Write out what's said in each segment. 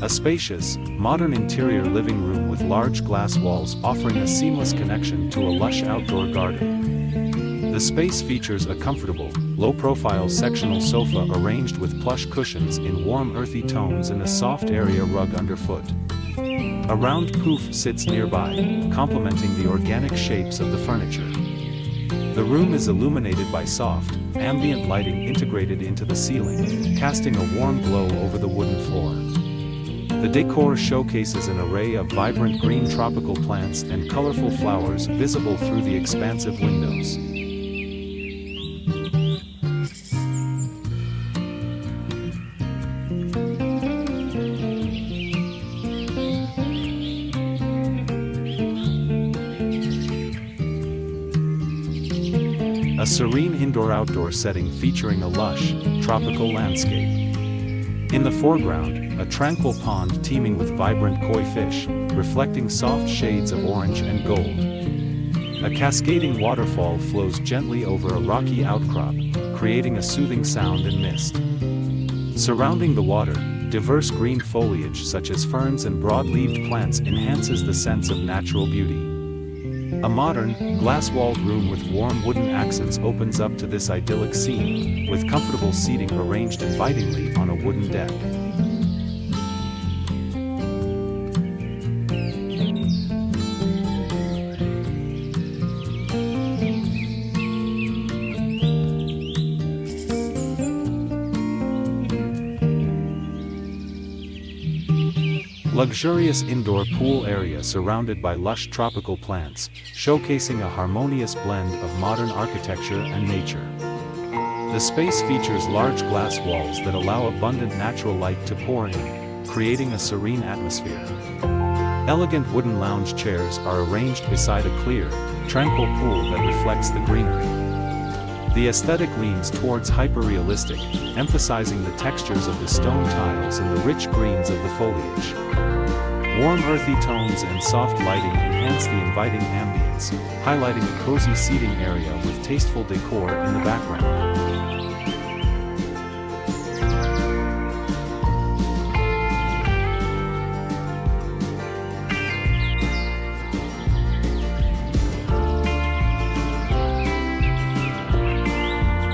A spacious, modern interior living room with large glass walls offering a seamless connection to a lush outdoor garden. The space features a comfortable, low-profile sectional sofa arranged with plush cushions in warm earthy tones and a soft area rug underfoot. A round poof sits nearby, complementing the organic shapes of the furniture. The room is illuminated by soft, ambient lighting integrated into the ceiling, casting a warm glow over the wooden floor. The decor showcases an array of vibrant green tropical plants and colorful flowers visible through the expansive windows. A serene indoor-outdoor setting featuring a lush, tropical landscape. In the foreground, a tranquil pond teeming with vibrant koi fish, reflecting soft shades of orange and gold. A cascading waterfall flows gently over a rocky outcrop, creating a soothing sound and mist. Surrounding the water, diverse green foliage such as ferns and broad-leaved plants enhances the sense of natural beauty. A modern, glass-walled room with warm wooden accents opens up to this idyllic scene, with comfortable seating arranged invitingly on a wooden deck. Luxurious indoor pool area surrounded by lush tropical plants, showcasing a harmonious blend of modern architecture and nature. The space features large glass walls that allow abundant natural light to pour in, creating a serene atmosphere. Elegant wooden lounge chairs are arranged beside a clear, tranquil pool that reflects the greenery. The aesthetic leans towards hyper-realistic, emphasizing the textures of the stone tiles and the rich greens of the foliage. Warm earthy tones and soft lighting enhance the inviting ambience, highlighting a cozy seating area with tasteful decor in the background.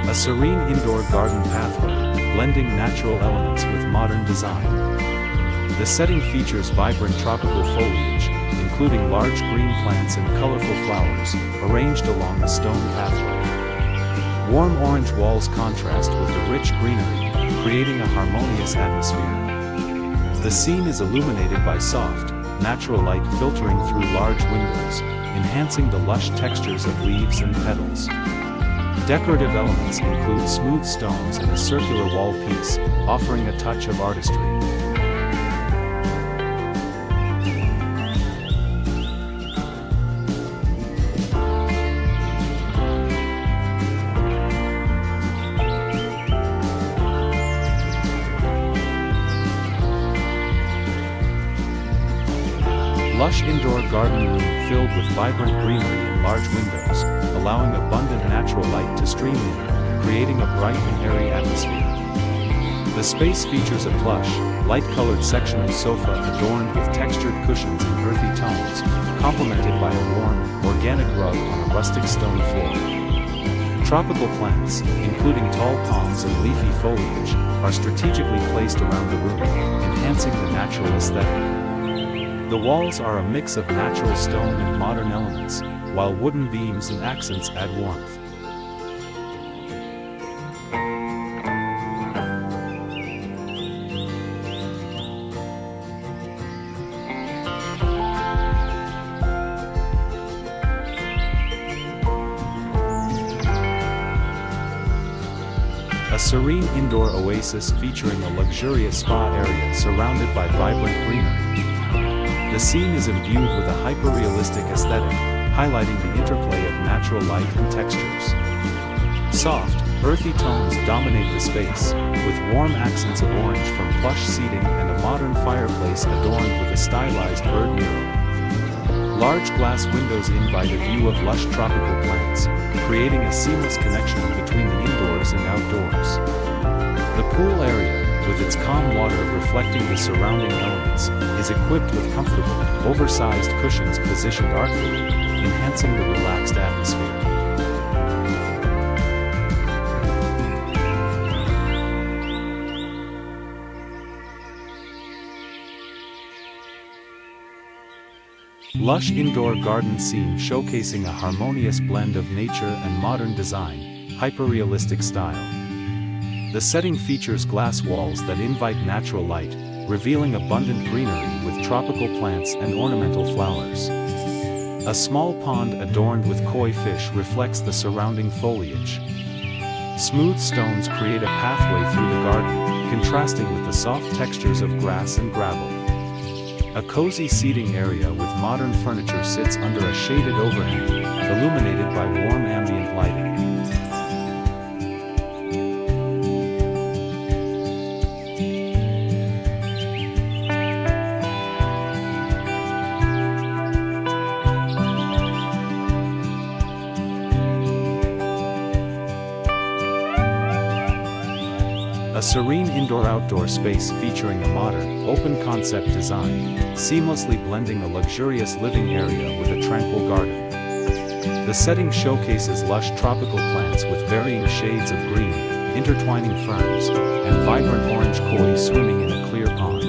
A serene indoor garden pathway, blending natural elements with modern design. The setting features vibrant tropical foliage, including large green plants and colorful flowers, arranged along the stone pathway. Warm orange walls contrast with the rich greenery, creating a harmonious atmosphere. The scene is illuminated by soft, natural light filtering through large windows, enhancing the lush textures of leaves and petals. Decorative elements include smooth stones and a circular wall piece, offering a touch of artistry. Lush indoor garden room filled with vibrant greenery and large windows, allowing abundant natural light to stream in, creating a bright and airy atmosphere. The space features a plush, light-colored sectional sofa adorned with textured cushions and earthy tones, complemented by a warm, organic rug on a rustic stone floor. Tropical plants, including tall palms and leafy foliage, are strategically placed around the room, enhancing the natural aesthetic. The walls are a mix of natural stone and modern elements, while wooden beams and accents add warmth. A serene indoor oasis featuring a luxurious spa area surrounded by vibrant greenery. The scene is imbued with a hyper-realistic aesthetic, highlighting the interplay of natural light and textures. Soft, earthy tones dominate the space, with warm accents of orange from plush seating and a modern fireplace adorned with a stylized bird mural. Large glass windows invite a view of lush tropical plants, creating a seamless connection between the indoors and outdoors. The pool area, with its calm water reflecting the surrounding elements, is equipped with comfortable, oversized cushions positioned artfully, enhancing the relaxed atmosphere. Lush indoor garden scene showcasing a harmonious blend of nature and modern design, hyper-realistic style. The setting features glass walls that invite natural light, revealing abundant greenery with tropical plants and ornamental flowers. A small pond adorned with koi fish reflects the surrounding foliage. Smooth stones create a pathway through the garden, contrasting with the soft textures of grass and gravel. A cozy seating area with modern furniture sits under a shaded overhang, illuminated by warm ambient lighting. A serene indoor-outdoor space featuring a modern, open-concept design, seamlessly blending a luxurious living area with a tranquil garden. The setting showcases lush tropical plants with varying shades of green, intertwining ferns, and vibrant orange koi swimming in a clear pond.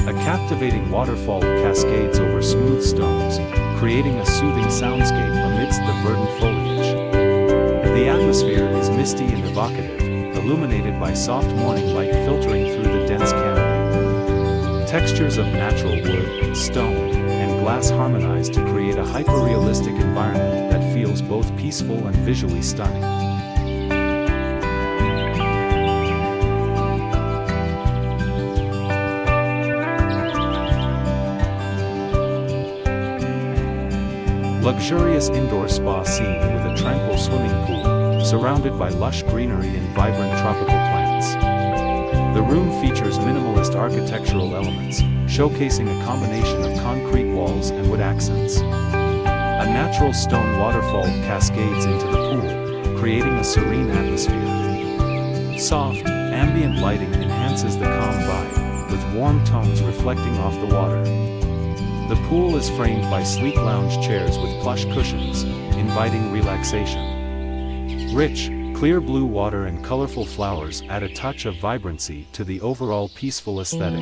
A captivating waterfall cascades over smooth stones, creating a soothing soundscape amidst the verdant foliage. The atmosphere is misty and evocative, illuminated by soft morning light filtering through the dense canopy. Textures of natural wood, stone, and glass harmonize to create a hyper-realistic environment that feels both peaceful and visually stunning. Luxurious indoor spa scene with a tranquil swimming pool, surrounded by lush greenery and vibrant tropical plants. The room features minimalist architectural elements, showcasing a combination of concrete walls and wood accents. A natural stone waterfall cascades into the pool, creating a serene atmosphere. Soft, ambient lighting enhances the calm vibe, with warm tones reflecting off the water. The pool is framed by sleek lounge chairs with plush cushions, inviting relaxation. Rich, clear blue water and colorful flowers add a touch of vibrancy to the overall peaceful aesthetic.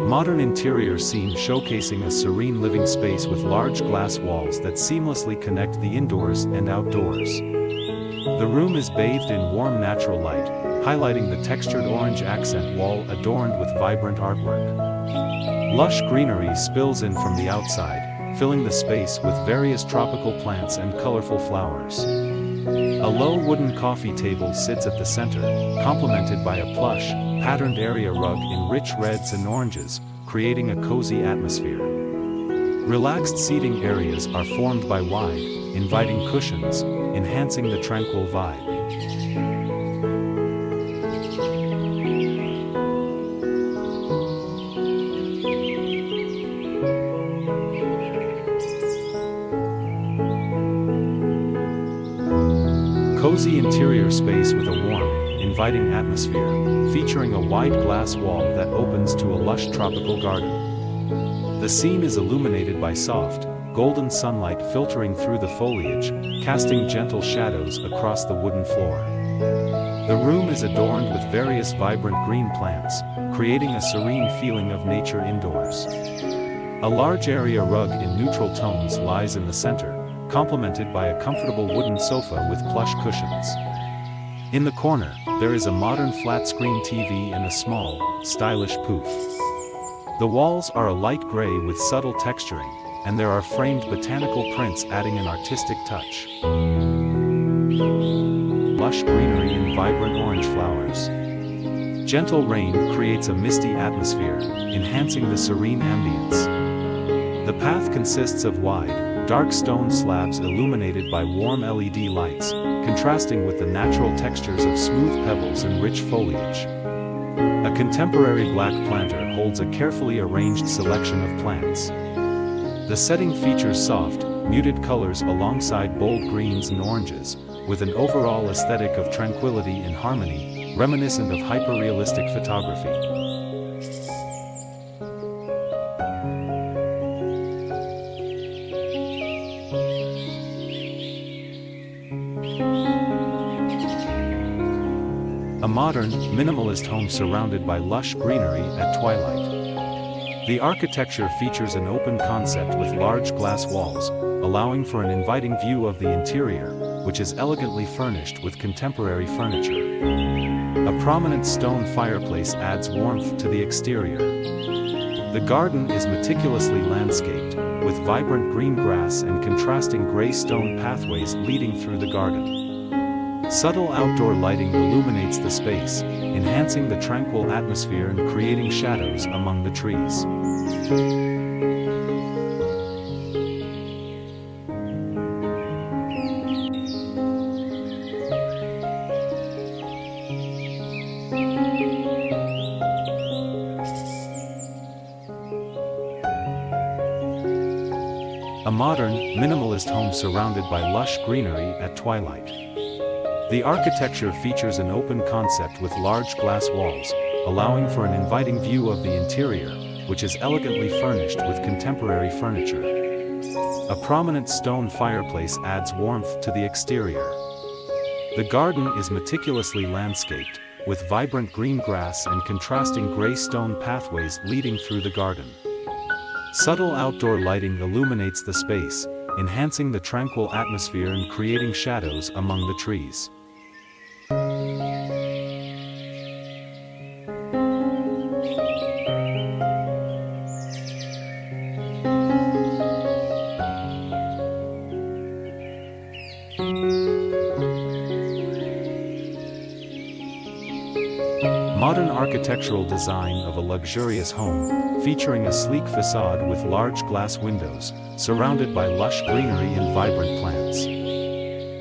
Modern interior scene showcasing a serene living space with large glass walls that seamlessly connect the indoors and outdoors. The room is bathed in warm natural light, highlighting the textured orange accent wall adorned with vibrant artwork. Lush greenery spills in from the outside, filling the space with various tropical plants and colorful flowers. A low wooden coffee table sits at the center, complemented by a plush, patterned area rug in rich reds and oranges, creating a cozy atmosphere. Relaxed seating areas are formed by wide, inviting cushions, enhancing the tranquil vibe. Cozy interior space with a warm, inviting atmosphere, featuring a wide glass wall that opens to a lush tropical garden. The scene is illuminated by soft, golden sunlight filtering through the foliage, casting gentle shadows across the wooden floor. The room is adorned with various vibrant green plants, creating a serene feeling of nature indoors. A large area rug in neutral tones lies in the center, complemented by a comfortable wooden sofa with plush cushions. In the corner, there is a modern flat-screen TV and a small, stylish poof. The walls are a light gray with subtle texturing, and there are framed botanical prints adding an artistic touch. Lush greenery and vibrant orange flowers. Gentle rain creates a misty atmosphere, enhancing the serene ambience. The path consists of wide, dark stone slabs illuminated by warm LED lights, contrasting with the natural textures of smooth pebbles and rich foliage. A contemporary black planter holds a carefully arranged selection of plants. The setting features soft, muted colors alongside bold greens and oranges, with an overall aesthetic of tranquility and harmony, reminiscent of hyper-realistic photography. A modern, minimalist home surrounded by lush greenery at twilight. The architecture features an open concept with large glass walls, allowing for an inviting view of the interior, which is elegantly furnished with contemporary furniture. A prominent stone fireplace adds warmth to the exterior. The garden is meticulously landscaped, with vibrant green grass and contrasting gray stone pathways leading through the garden. Subtle outdoor lighting illuminates the space, enhancing the tranquil atmosphere and creating shadows among the trees. A modern, minimalist home surrounded by lush greenery at twilight. The architecture features an open concept with large glass walls, allowing for an inviting view of the interior, which is elegantly furnished with contemporary furniture. A prominent stone fireplace adds warmth to the exterior. The garden is meticulously landscaped, with vibrant green grass and contrasting gray stone pathways leading through the garden. Subtle outdoor lighting illuminates the space, enhancing the tranquil atmosphere and creating shadows among the trees. Modern architectural design of a luxurious home, featuring a sleek facade with large glass windows, surrounded by lush greenery and vibrant plants.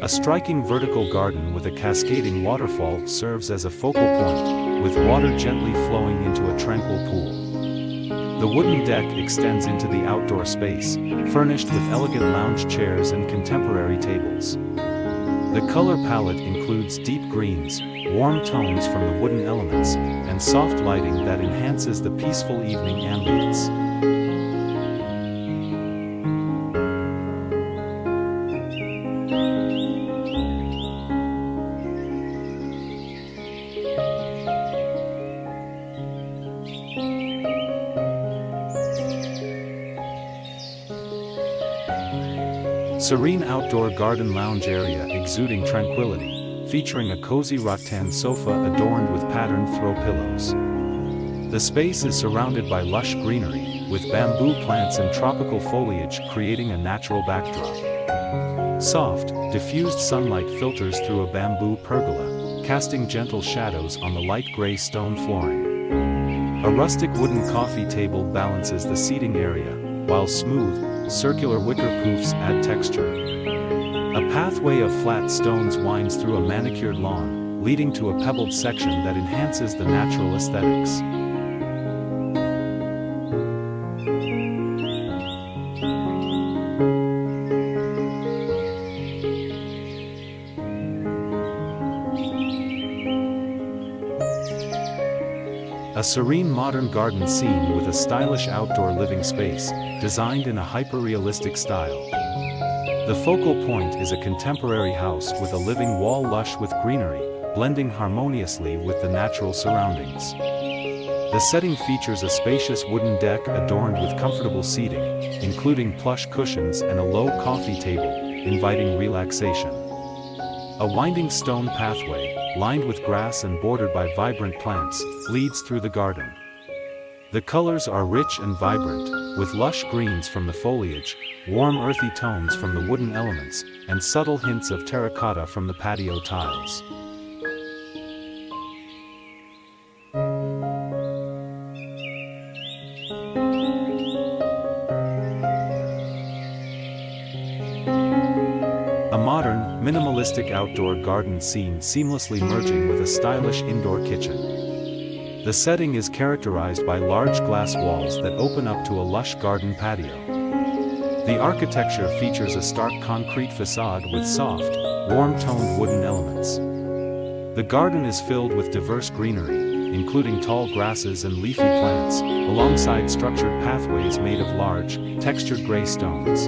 A striking vertical garden with a cascading waterfall serves as a focal point, with water gently flowing into a tranquil pool. The wooden deck extends into the outdoor space, furnished with elegant lounge chairs and contemporary tables. The color palette includes deep greens, warm tones from the wooden elements, and soft lighting that enhances the peaceful evening ambience. Serene outdoor garden lounge area exuding tranquility, featuring a cozy rattan sofa adorned with patterned throw pillows. The space is surrounded by lush greenery, with bamboo plants and tropical foliage creating a natural backdrop. Soft, diffused sunlight filters through a bamboo pergola, casting gentle shadows on the light gray stone flooring. A rustic wooden coffee table balances the seating area, while smooth, circular wicker poofs add texture. A pathway of flat stones winds through a manicured lawn, leading to a pebbled section that enhances the natural aesthetics. A serene modern garden scene with a stylish outdoor living space, designed in a hyper-realistic style. The focal point is a contemporary house with a living wall lush with greenery, blending harmoniously with the natural surroundings. The setting features a spacious wooden deck adorned with comfortable seating, including plush cushions and a low coffee table, inviting relaxation. A winding stone pathway, lined with grass and bordered by vibrant plants, leads through the garden. The colors are rich and vibrant, with lush greens from the foliage, warm earthy tones from the wooden elements, and subtle hints of terracotta from the patio tiles. A modern, minimalistic outdoor garden scene seamlessly merging with a stylish indoor kitchen. The setting is characterized by large glass walls that open up to a lush garden patio. The architecture features a stark concrete facade with soft, warm-toned wooden elements. The garden is filled with diverse greenery, including tall grasses and leafy plants, alongside structured pathways made of large, textured gray stones.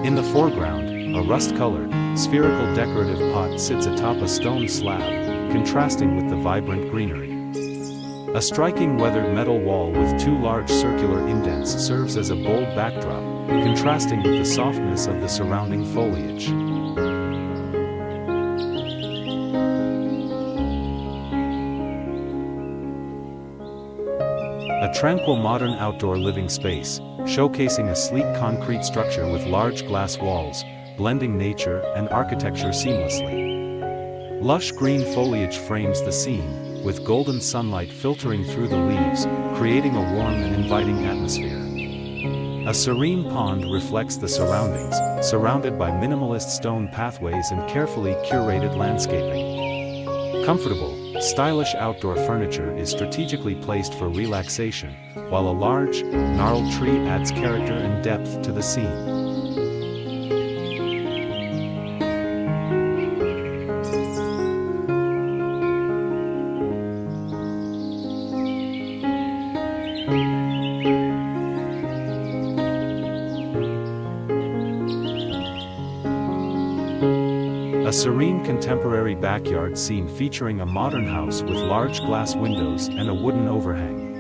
In the foreground, a rust-colored, spherical decorative pot sits atop a stone slab, contrasting with the vibrant greenery. A striking weathered metal wall with two large circular indents serves as a bold backdrop, contrasting with the softness of the surrounding foliage. A tranquil modern outdoor living space, showcasing a sleek concrete structure with large glass walls, blending nature and architecture seamlessly. Lush green foliage frames the scene, with golden sunlight filtering through the leaves, creating a warm and inviting atmosphere. A serene pond reflects the surroundings, surrounded by minimalist stone pathways and carefully curated landscaping. Comfortable, stylish outdoor furniture is strategically placed for relaxation, while a large, gnarled tree adds character and depth to the scene. A serene contemporary backyard scene featuring a modern house with large glass windows and a wooden overhang.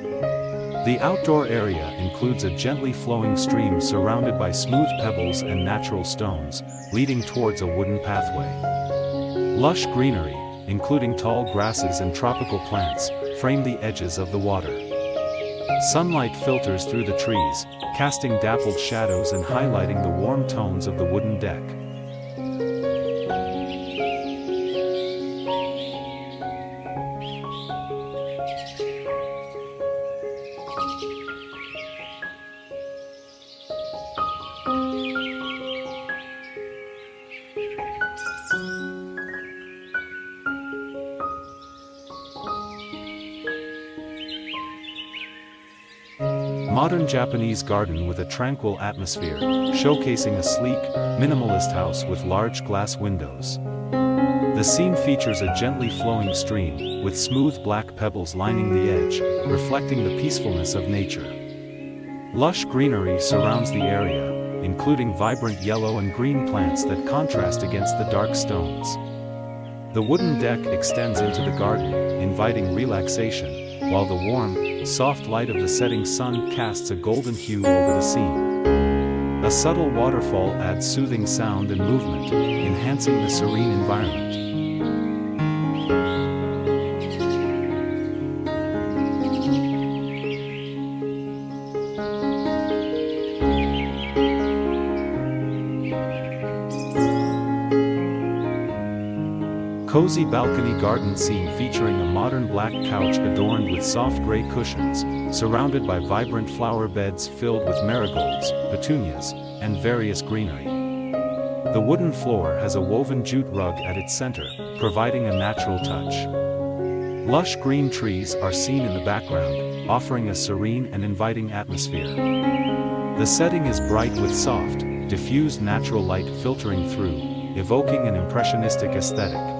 The outdoor area includes a gently flowing stream surrounded by smooth pebbles and natural stones, leading towards a wooden pathway. Lush greenery, including tall grasses and tropical plants, frame the edges of the water. Sunlight filters through the trees, casting dappled shadows and highlighting the warm tones of the wooden deck. Modern Japanese garden with a tranquil atmosphere, showcasing a sleek, minimalist house with large glass windows. The scene features a gently flowing stream, with smooth black pebbles lining the edge, reflecting the peacefulness of nature. Lush greenery surrounds the area, including vibrant yellow and green plants that contrast against the dark stones. The wooden deck extends into the garden, inviting relaxation, while the warm, soft light of the setting sun casts a golden hue over the scene. A subtle waterfall adds soothing sound and movement, enhancing the serene environment. Cozy balcony garden scene featuring a modern black couch adorned with soft gray cushions, surrounded by vibrant flower beds filled with marigolds, petunias, and various greenery. The wooden floor has a woven jute rug at its center, providing a natural touch. Lush green trees are seen in the background, offering a serene and inviting atmosphere. The setting is bright with soft, diffused natural light filtering through, evoking an impressionistic aesthetic.